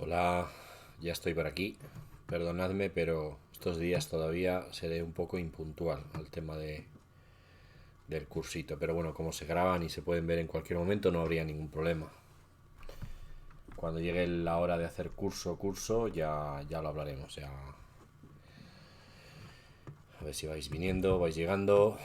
Hola, ya estoy por aquí. Perdonadme, pero estos días todavía seré un poco impuntual al tema del cursito. Pero bueno, como se graban y se pueden ver en cualquier momento, no habría ningún problema. Cuando llegue la hora de hacer curso, ya lo hablaremos. Ya. A ver si vais viniendo, vais llegando.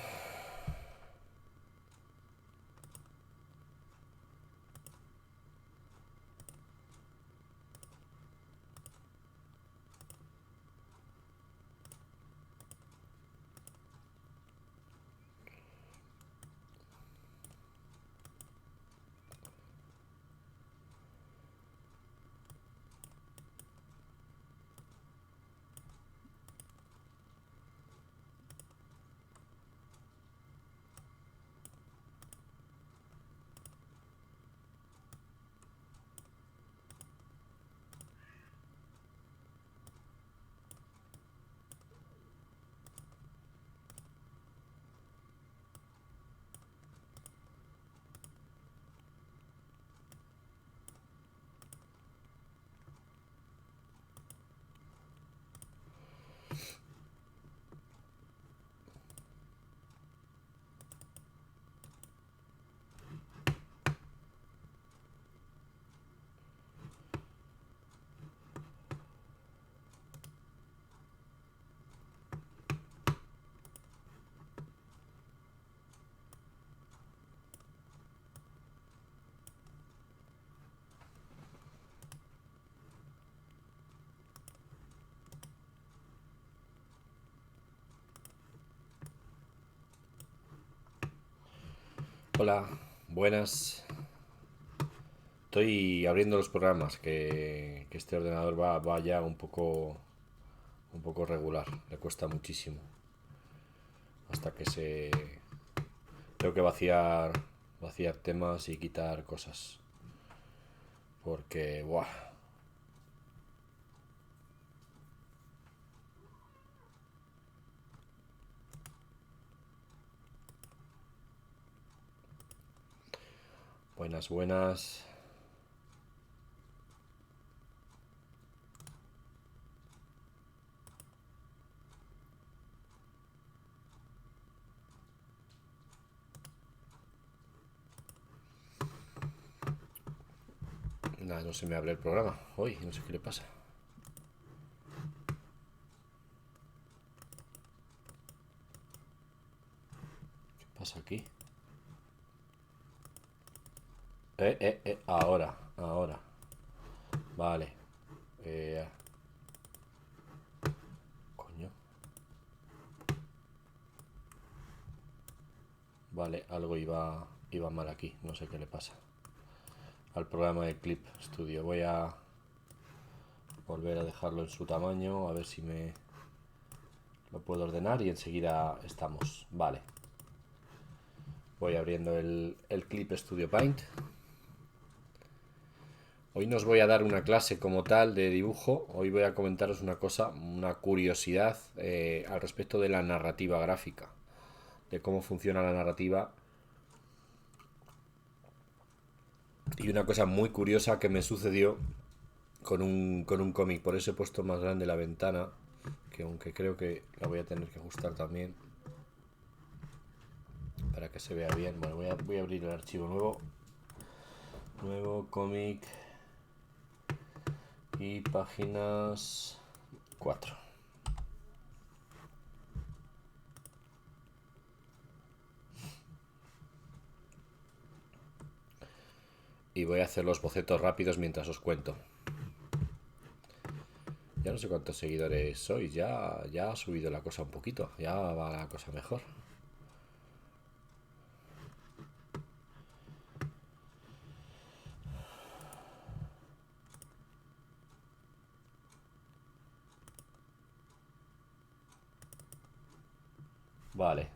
Hola, buenas. Estoy abriendo los programas, que este ordenador va ya un poco regular. Le cuesta muchísimo. Hasta que se tengo que vaciar temas y quitar cosas. Porque, buah. Buenas, buenas. Nada, no se me abre el programa. Hoy, no sé qué le pasa. ¿Qué pasa aquí? Ahora. Vale. Eh, coño. Vale, algo iba mal aquí. No sé qué le pasa al programa de Clip Studio. Voy a volver a dejarlo en su tamaño. A ver si me lo puedo ordenar y enseguida estamos. Vale. Voy abriendo el Clip Studio Paint. Hoy no os voy a dar una clase como tal de dibujo. Hoy voy a comentaros una cosa, una curiosidad al respecto de la narrativa gráfica, de cómo funciona la narrativa. Y una cosa muy curiosa que me sucedió con un cómic. Por eso he puesto más grande la ventana, que aunque creo que la voy a tener que ajustar también para que se vea bien. Bueno, voy a abrir el archivo nuevo. Nuevo cómic y páginas 4. Y voy a hacer los bocetos rápidos mientras os cuento. Ya no sé cuántos seguidores sois, ya ha subido la cosa un poquito, ya va la cosa mejor. Vale,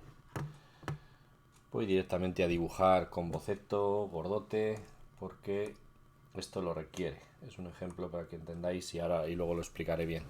voy directamente a dibujar con boceto, gordote, porque esto lo requiere. Es un ejemplo para que entendáis y luego lo explicaré bien.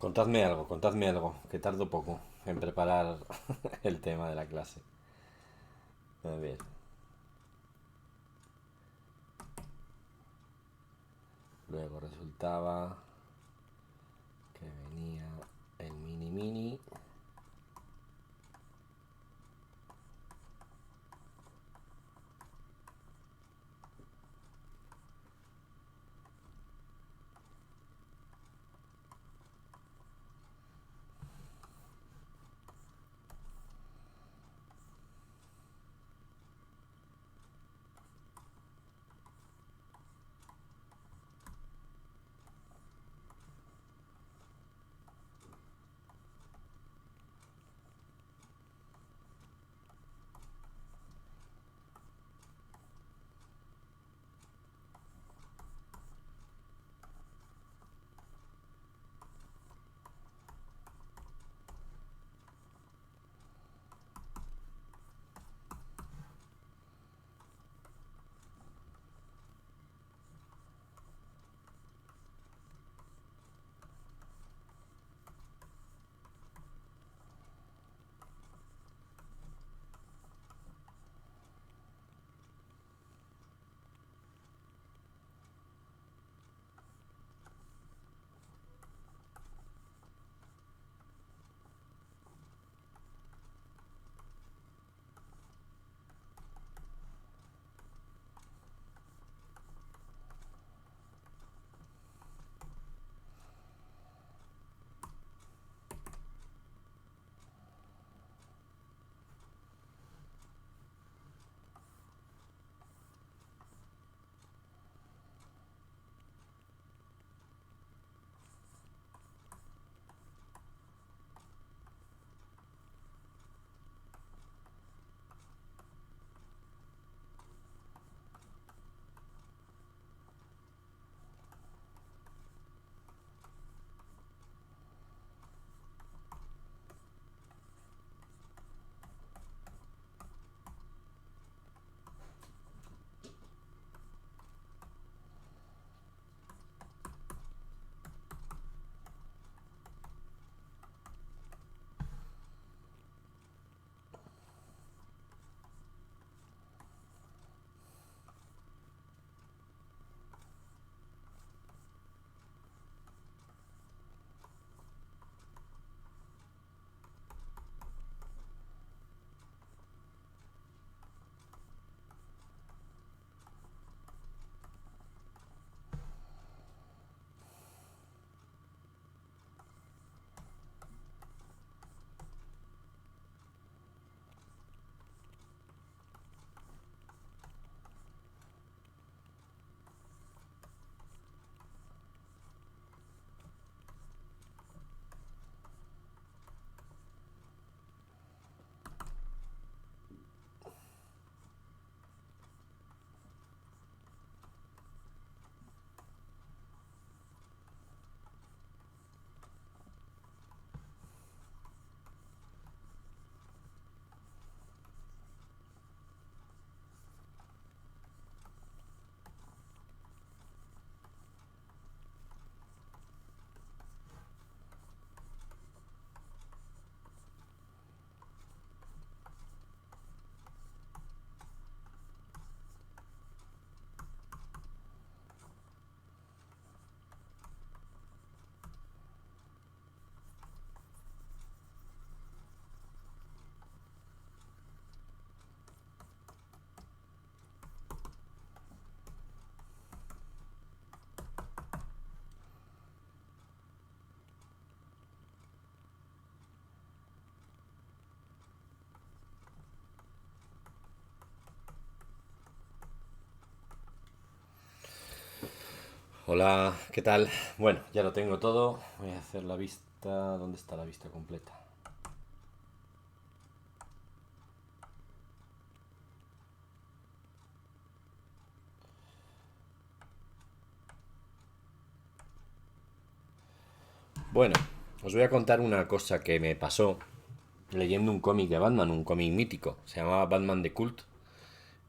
Contadme algo, que tardo poco en preparar el tema de la clase. A ver, luego resultaba que venía el mini mini. Hola, ¿qué tal? Bueno, ya lo tengo todo. Voy a hacer la vista. ¿Dónde está la vista completa? Bueno, os voy a contar una cosa que me pasó leyendo un cómic de Batman, un cómic mítico. Se llamaba Batman The Cult.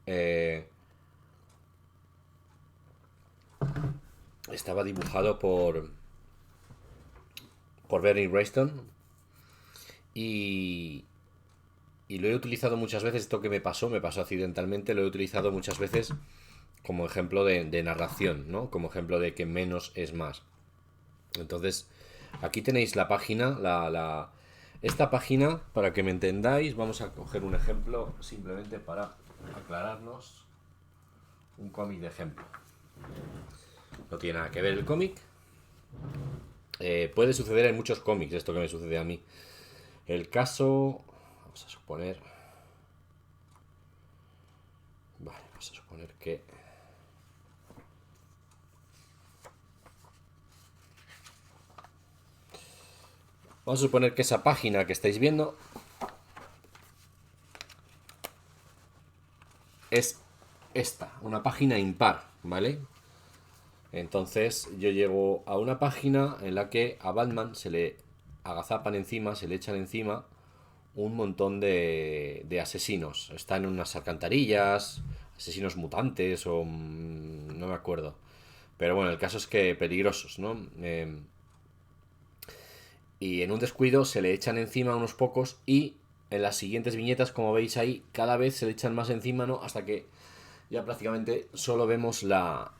Eh, Estaba dibujado por Bernie Wrightson. Y lo he utilizado muchas veces. Esto que me pasó accidentalmente, lo he utilizado muchas veces como ejemplo de narración, ¿no? Como ejemplo de que menos es más. Entonces, aquí tenéis la página, esta página, para que me entendáis, vamos a coger un ejemplo simplemente para aclararnos. Un cómic de ejemplo. No tiene nada que ver el cómic. Puede suceder en muchos cómics esto que me sucede a mí. El caso... Vamos a suponer... Vale, vamos a suponer que... Vamos a suponer que esa página que estáis viendo es esta, una página impar, ¿vale? Entonces yo llego a una página en la que a Batman se le agazapan encima, se le echan encima un montón de asesinos. Están en unas alcantarillas, asesinos mutantes o... no me acuerdo. Pero bueno, el caso es que peligrosos, ¿no? Y en un descuido se le echan encima unos pocos y en las siguientes viñetas, como veis ahí, cada vez se le echan más encima, ¿no? Hasta que ya prácticamente solo vemos la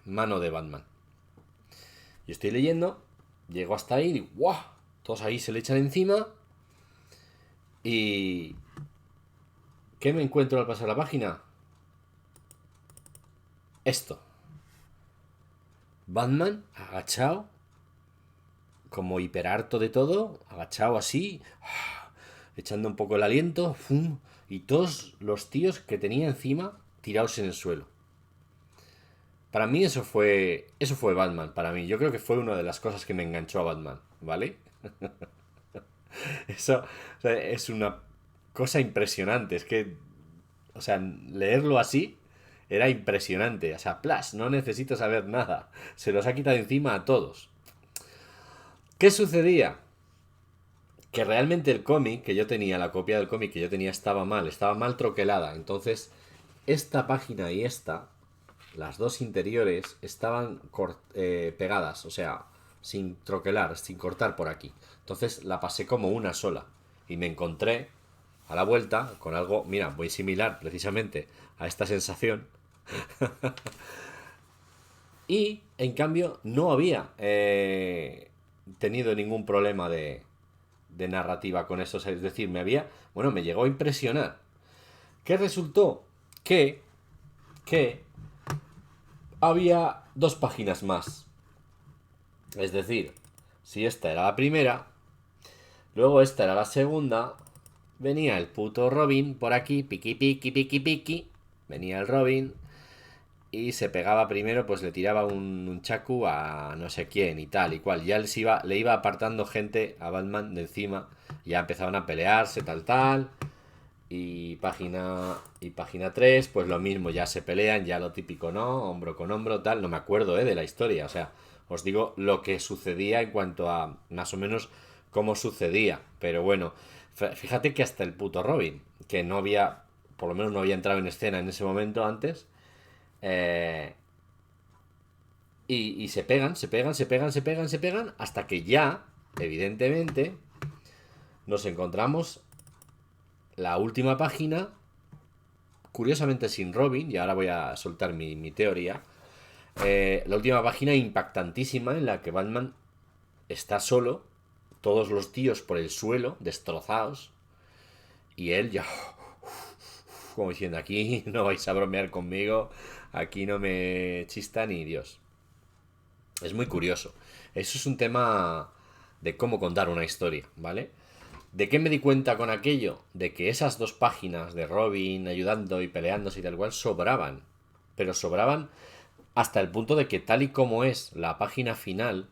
mano de Batman. Yo estoy leyendo, llego hasta ahí y digo, ¡guau! Todos ahí se le echan encima. ¿Y qué me encuentro al pasar la página? Esto. Batman agachado, como hiperharto de todo, agachado así, echando un poco el aliento, ¡fum! Y todos los tíos que tenía encima tirados en el suelo. Para mí eso fue Batman, para mí. Yo creo que fue una de las cosas que me enganchó a Batman, ¿vale? Eso, o sea, es una cosa impresionante. Es que, o sea, leerlo así era impresionante. O sea, plas, no necesito saber nada. Se los ha quitado encima a todos. ¿Qué sucedía? Que realmente el cómic que yo tenía, la copia del cómic que yo tenía estaba mal troquelada. Entonces, esta página y esta, las dos interiores, estaban pegadas, o sea, sin troquelar, sin cortar por aquí. Entonces la pasé como una sola y me encontré a la vuelta con algo, mira, muy similar precisamente a esta sensación. Y en cambio no había tenido ningún problema de narrativa con eso. Es decir, me llegó a impresionar. ¿Qué resultó? Que había dos páginas más. Es decir, si esta era la primera, luego esta era la segunda, venía el puto Robin por aquí, piqui piqui piqui piqui, venía el Robin y se pegaba primero, pues le tiraba un chacu a no sé quién y tal y cual. Ya le iba apartando gente a Batman de encima, ya empezaban a pelearse, tal. Y página 3, pues lo mismo, ya se pelean, ya lo típico, ¿no? Hombro con hombro, tal. No me acuerdo, de la historia. O sea, os digo lo que sucedía en cuanto a más o menos cómo sucedía. Pero bueno, fíjate que hasta el puto Robin, que no había, por lo menos no había entrado en escena en ese momento antes, eh, y se pegan, hasta que ya, evidentemente, nos encontramos la última página, curiosamente sin Robin, y ahora voy a soltar mi teoría. La última página impactantísima en la que Batman está solo, todos los tíos por el suelo, destrozados, y él ya, como diciendo, aquí no vais a bromear conmigo, aquí no me chista ni Dios. Es muy curioso. Eso es un tema de cómo contar una historia, ¿vale? ¿De qué me di cuenta con aquello? De que esas dos páginas de Robin ayudando y peleándose y tal cual sobraban. Pero sobraban hasta el punto de que tal y como es la página final,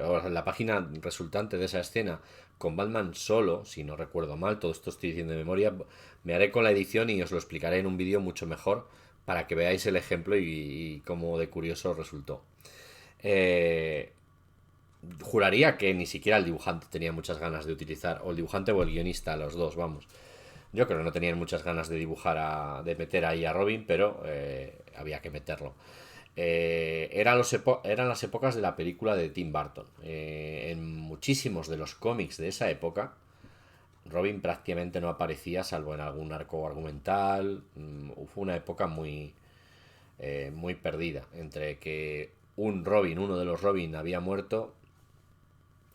o la página resultante de esa escena, con Batman solo, si no recuerdo mal, todo esto estoy diciendo de memoria, me haré con la edición y os lo explicaré en un vídeo mucho mejor para que veáis el ejemplo y cómo de curioso resultó. Juraría que ni siquiera el dibujante tenía muchas ganas de utilizar, o el dibujante o el guionista, los dos, vamos. Yo creo que no tenían muchas ganas de dibujar, de meter ahí a Robin, pero había que meterlo. eran las épocas de la película de Tim Burton. En muchísimos de los cómics de esa época, Robin prácticamente no aparecía, salvo en algún arco argumental. Fue una época muy perdida, entre que uno de los Robin había muerto,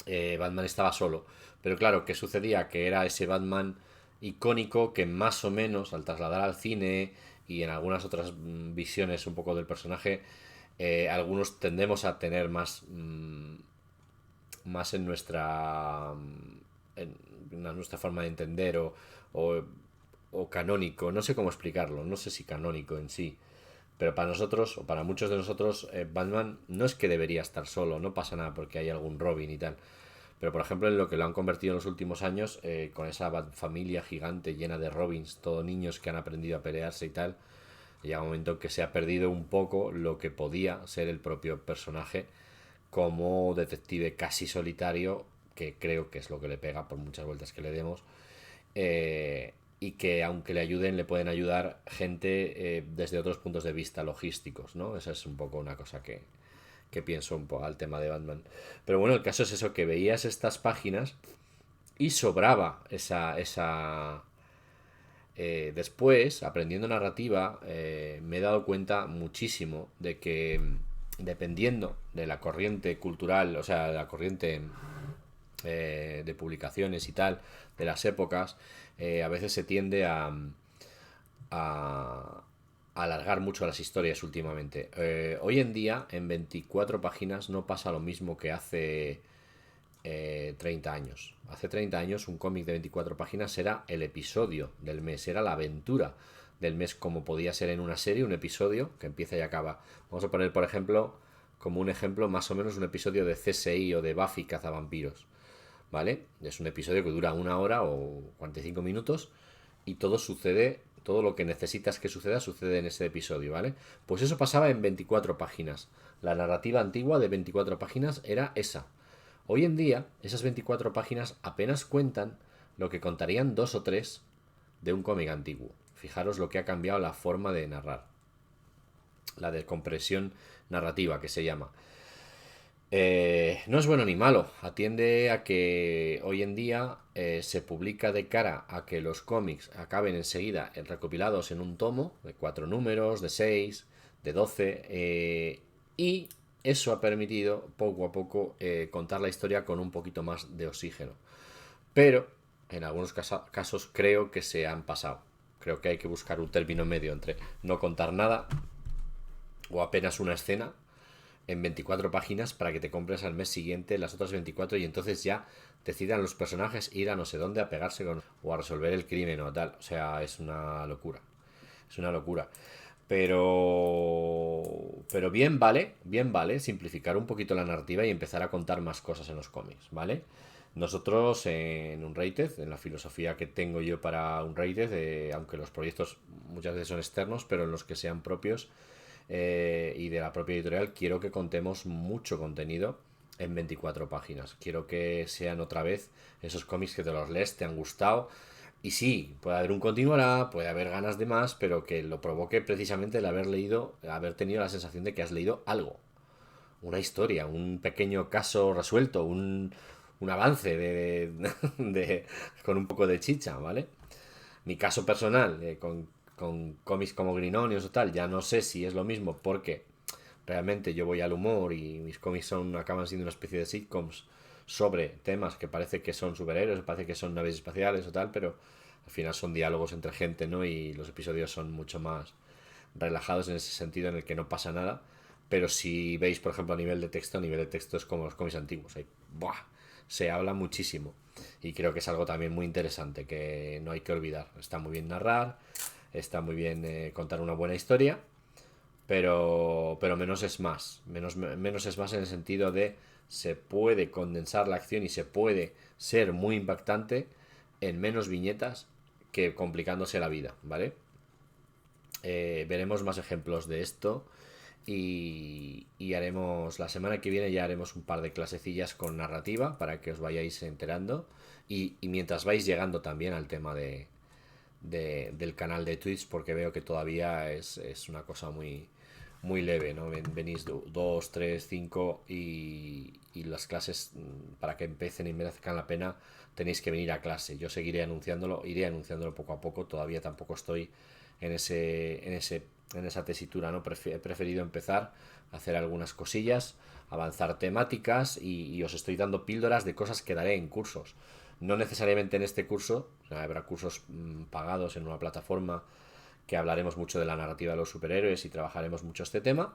Batman estaba solo. Pero claro, ¿qué sucedía? Que era ese Batman icónico que más o menos al trasladar al cine y en algunas otras visiones un poco del personaje, algunos tendemos a tener más en nuestra forma de entender o, o canónico, no sé cómo explicarlo, no sé si canónico en sí, pero para nosotros, o para muchos de nosotros, Batman no es que debería estar solo, no pasa nada porque hay algún Robin y tal. Pero por ejemplo, en lo que lo han convertido en los últimos años, con esa familia gigante llena de Robins, todos niños que han aprendido a pelearse y tal, llega un momento que se ha perdido un poco lo que podía ser el propio personaje como detective casi solitario, que creo que es lo que le pega por muchas vueltas que le demos, y que aunque le ayuden, le pueden ayudar gente desde otros puntos de vista logísticos, ¿no? Esa es un poco una cosa que pienso un poco al tema de Batman. Pero bueno, el caso es eso, que veías estas páginas y sobraba esa. Después, aprendiendo narrativa, me he dado cuenta muchísimo de que dependiendo de la corriente cultural, o sea, de la corriente de publicaciones y tal, de las épocas, a veces se tiende a alargar mucho las historias últimamente. Hoy en día, en 24 páginas, no pasa lo mismo que hace 30 años. Hace 30 años un cómic de 24 páginas era el episodio del mes, era la aventura del mes, como podía ser en una serie, un episodio que empieza y acaba. Vamos a poner, por ejemplo, como un ejemplo, más o menos un episodio de CSI o de Buffy cazavampiros. ¿Vale? Es un episodio que dura 1 hora o 45 minutos y todo sucede, todo lo que necesitas que suceda, sucede en ese episodio, ¿vale? Pues eso pasaba en 24 páginas. La narrativa antigua de 24 páginas era esa. Hoy en día, esas 24 páginas apenas cuentan lo que contarían 2 o 3 de un cómic antiguo. Fijaros lo que ha cambiado la forma de narrar. La descompresión narrativa que se llama. No es bueno ni malo, atiende a que hoy en día se publica de cara a que los cómics acaben enseguida recopilados en un tomo de 4 números, de 6, de 12, y eso ha permitido poco a poco contar la historia con un poquito más de oxígeno. Pero en algunos casos creo que se han pasado. Creo que hay que buscar un término medio entre no contar nada o apenas una escena en 24 páginas para que te compres al mes siguiente las otras 24 y entonces ya decidan los personajes ir a no sé dónde a pegarse o a resolver el crimen o tal. O sea, es una locura. Es una locura. Pero bien vale simplificar un poquito la narrativa y empezar a contar más cosas en los cómics, ¿vale? Nosotros en Unrated, en la filosofía que tengo yo para Unrated, aunque los proyectos muchas veces son externos, pero en los que sean propios, y de la propia editorial, quiero que contemos mucho contenido en 24 páginas. Quiero que sean otra vez esos cómics que te los lees, te han gustado. Y sí, puede haber un continuará, puede haber ganas de más, pero que lo provoque precisamente el haber leído, haber tenido la sensación de que has leído algo. Una historia, un pequeño caso resuelto, un avance con un poco de chicha, ¿vale? Mi caso personal, con cómics como Green Onions o tal, ya no sé si es lo mismo porque realmente yo voy al humor y mis cómics acaban siendo una especie de sitcoms sobre temas que parece que son superhéroes, parece que son naves espaciales o tal, pero al final son diálogos entre gente, ¿no? Y los episodios son mucho más relajados en ese sentido en el que no pasa nada. Pero si veis, por ejemplo, a nivel de texto es como los cómics antiguos. Ahí, ¡buah! Se habla muchísimo. Y creo que es algo también muy interesante que no hay que olvidar. Está muy bien narrar, está muy bien contar una buena historia, pero menos es más. Menos es más en el sentido de se puede condensar la acción y se puede ser muy impactante en menos viñetas que complicándose la vida, ¿vale? Veremos más ejemplos de esto y haremos la semana que viene ya haremos un par de clasecillas con narrativa para que os vayáis enterando y mientras vais llegando también al tema del canal de Twitch porque veo que todavía es una cosa muy leve, ¿no? Venís 2, 3, 5 y las clases, para que empiecen y merezcan la pena, tenéis que venir a clase. Yo seguiré anunciándolo, iré anunciándolo poco a poco, todavía tampoco estoy en esa tesitura, ¿no? He preferido empezar a hacer algunas cosillas, avanzar temáticas y os estoy dando píldoras de cosas que daré en cursos. No necesariamente en este curso, o sea, habrá cursos pagados en una plataforma que hablaremos mucho de la narrativa de los superhéroes y trabajaremos mucho este tema,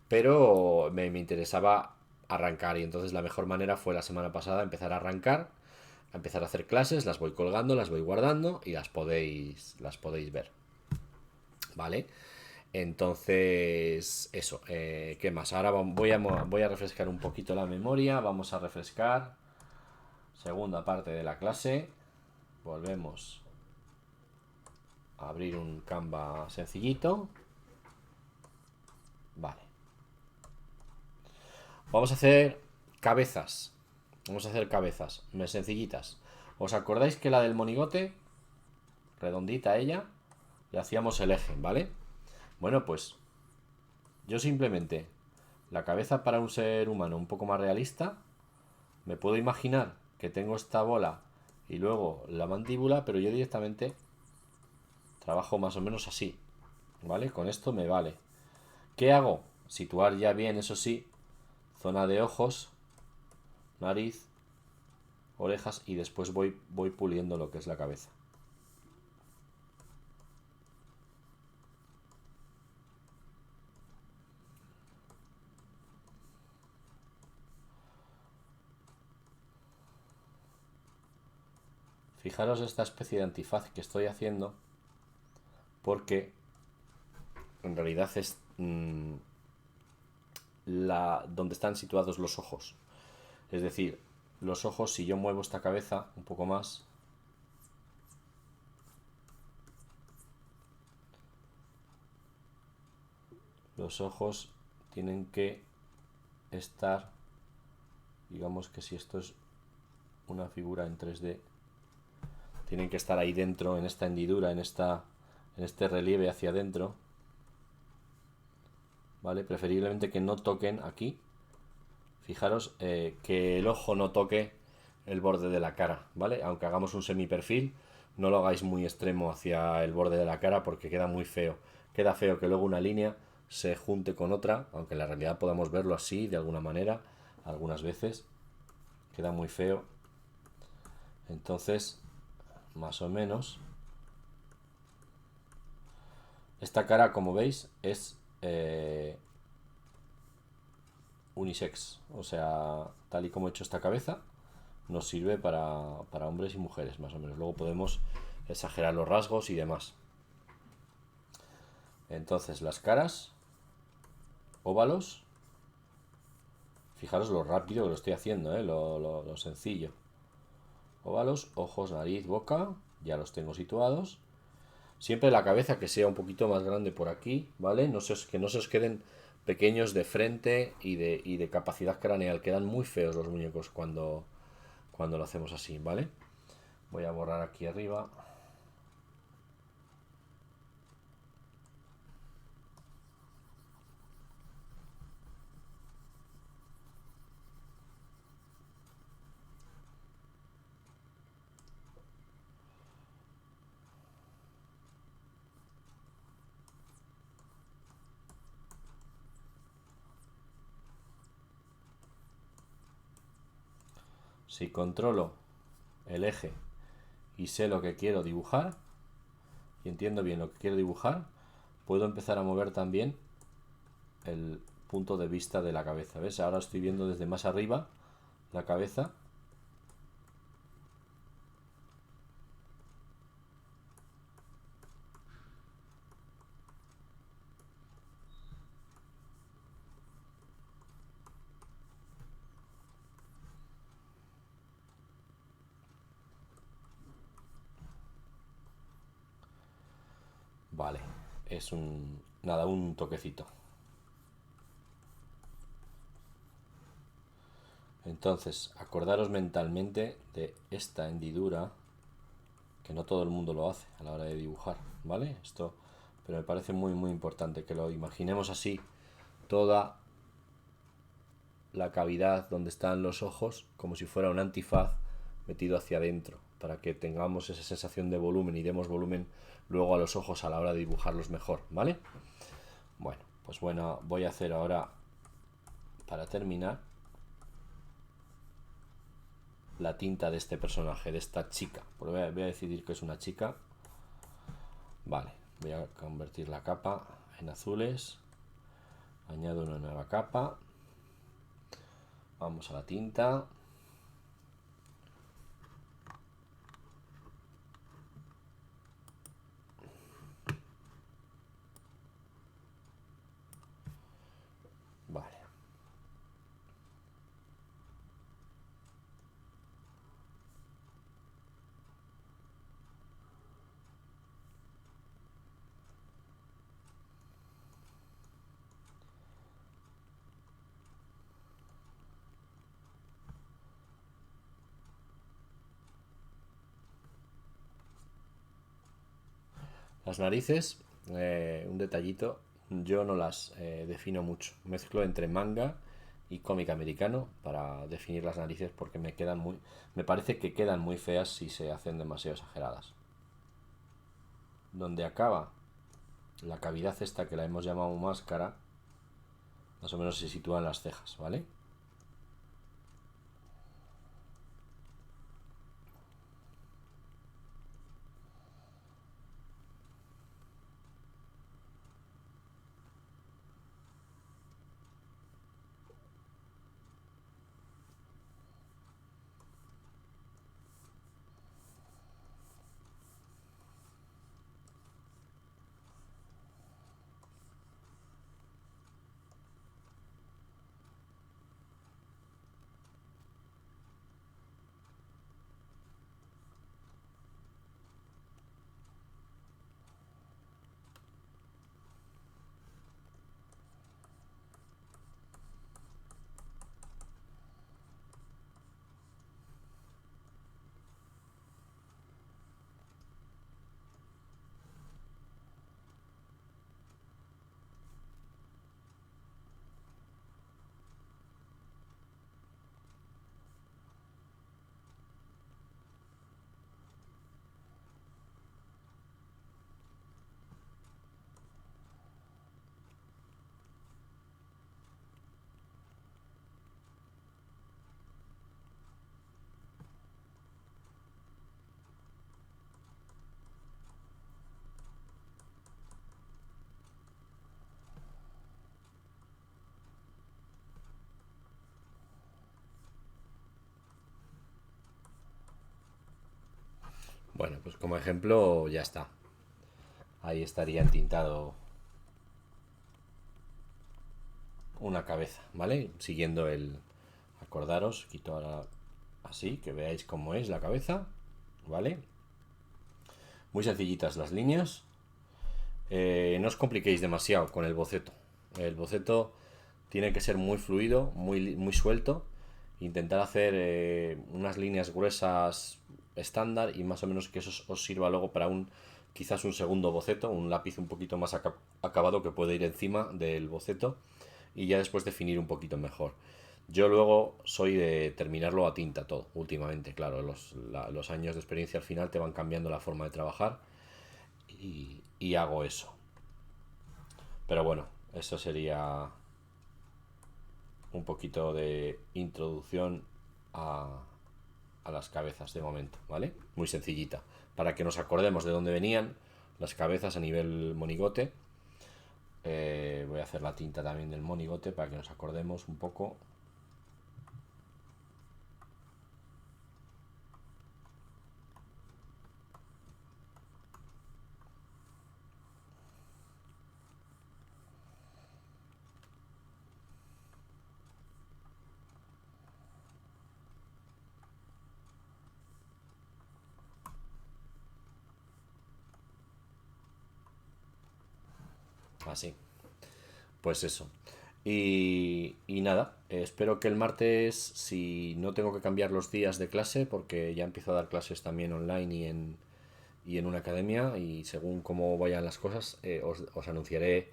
pero me interesaba arrancar y entonces la mejor manera fue la semana pasada empezar a arrancar, a empezar a hacer clases, las voy colgando, las voy guardando y las podéis ver, ¿vale? Entonces, eso, ¿qué más? Ahora voy a refrescar un poquito la memoria, vamos a refrescar segunda parte de la clase, volvemos a abrir un Canva sencillito, vale. Vamos a hacer cabezas. Vamos a hacer cabezas, sencillitas. ¿Os acordáis que la del monigote, redondita ella, le hacíamos el eje, ¿vale? Bueno, pues yo simplemente la cabeza para un ser humano un poco más realista, me puedo imaginar que tengo esta bola y luego la mandíbula, pero yo directamente trabajo más o menos así, ¿vale? Con esto me vale. ¿Qué hago? Situar ya bien, eso sí, zona de ojos, nariz, orejas y después voy puliendo lo que es la cabeza. Fijaros esta especie de antifaz que estoy haciendo porque en realidad es donde están situados los ojos. Es decir, los ojos, si yo muevo esta cabeza un poco más, los ojos tienen que estar, digamos que si esto es una figura en 3D, tienen que estar ahí dentro, en esta hendidura, en este relieve hacia adentro, ¿vale? Preferiblemente que no toquen aquí. Fijaros que el ojo no toque el borde de la cara, ¿vale? Aunque hagamos un semiperfil, no lo hagáis muy extremo hacia el borde de la cara porque queda muy feo. Queda feo que luego una línea se junte con otra, aunque en la realidad podamos verlo así de alguna manera, algunas veces. Queda muy feo. Entonces, más o menos, esta cara, como veis, es unisex. O sea, tal y como he hecho esta cabeza, nos sirve para hombres y mujeres, más o menos. Luego podemos exagerar los rasgos y demás. Entonces, las caras, óvalos. Fijaros lo rápido que lo estoy haciendo, lo sencillo. Óvalos, ojos, nariz, boca, ya los tengo situados. Siempre la cabeza que sea un poquito más grande por aquí, ¿vale? Que no se os queden pequeños de frente y de capacidad craneal. Quedan muy feos los muñecos cuando lo hacemos así, ¿vale? Voy a borrar aquí arriba. Si controlo el eje y sé lo que quiero dibujar y entiendo bien lo que quiero dibujar, puedo empezar a mover también el punto de vista de la cabeza. ¿Ves? Ahora estoy viendo desde más arriba la cabeza. Vale, es un toquecito. Entonces, acordaros mentalmente de esta hendidura, que no todo el mundo lo hace a la hora de dibujar, ¿vale? Esto pero me parece muy muy importante que lo imaginemos así, toda la cavidad donde están los ojos como si fuera un antifaz metido hacia adentro, para que tengamos esa sensación de volumen y demos volumen luego a los ojos a la hora de dibujarlos mejor, ¿vale? Bueno, voy a hacer ahora, para terminar, la tinta de este personaje, de esta chica. Pues voy a decidir que es una chica. Vale, voy a convertir la capa en azules. Añado una nueva capa. Vamos a la tinta. Vale. Las narices, un detallito, yo no las defino mucho. Mezclo entre manga y cómic americano para definir las narices porque me parece que quedan muy feas si se hacen demasiado exageradas. Donde acaba la cavidad esta que la hemos llamado máscara, más o menos se sitúan las cejas, ¿vale? Bueno, pues como ejemplo ya está. Ahí estaría entintado una cabeza, ¿vale? Siguiendo el... Acordaros, quito ahora así, que veáis cómo es la cabeza, ¿vale? Muy sencillitas las líneas. No os compliquéis demasiado con el boceto. El boceto tiene que ser muy fluido, muy suelto. Intentar hacer unas líneas gruesas estándar y más o menos que eso os sirva luego para quizás un segundo boceto, un lápiz un poquito más acabado que puede ir encima del boceto y ya después definir un poquito mejor. Yo luego soy de terminarlo a tinta todo, últimamente, claro, los años de experiencia al final te van cambiando la forma de trabajar y hago eso. Pero bueno, eso sería un poquito de introducción a las cabezas de momento, ¿vale? Muy sencillita, para que nos acordemos de dónde venían las cabezas a nivel monigote. Voy a hacer la tinta también del monigote para que nos acordemos un poco. Así. Pues eso. Y nada, espero que el martes, si no tengo que cambiar los días de clase, porque ya empiezo a dar clases también online y en una academia, y según cómo vayan las cosas os anunciaré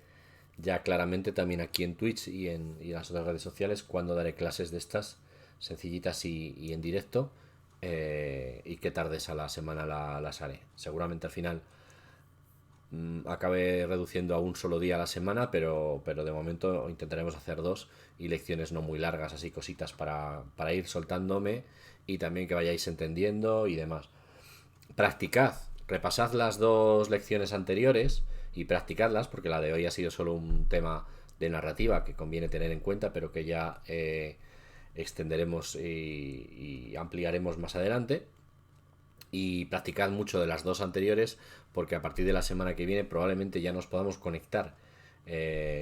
ya claramente también aquí en Twitch y en las otras redes sociales cuando daré clases de estas sencillitas y en directo, y qué tardes a la semana las haré. Seguramente al final acabe reduciendo a un solo día a la semana, pero de momento intentaremos hacer dos y lecciones no muy largas, así cositas para ir soltándome y también que vayáis entendiendo y demás. Practicad, repasad las dos lecciones anteriores y practicadlas, porque la de hoy ha sido solo un tema de narrativa que conviene tener en cuenta, pero que ya extenderemos y ampliaremos más adelante. Y practicad mucho de las dos anteriores, porque a partir de la semana que viene probablemente ya nos podamos conectar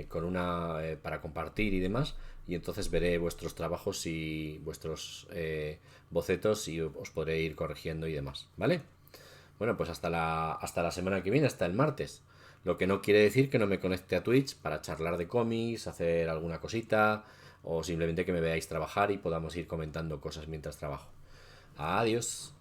con una para compartir y demás, y entonces veré vuestros trabajos y vuestros bocetos y os podré ir corrigiendo y demás, ¿vale? Bueno, pues hasta la semana que viene, hasta el martes. Lo que no quiere decir que no me conecte a Twitch para charlar de cómics, hacer alguna cosita o simplemente que me veáis trabajar y podamos ir comentando cosas mientras trabajo. Adiós.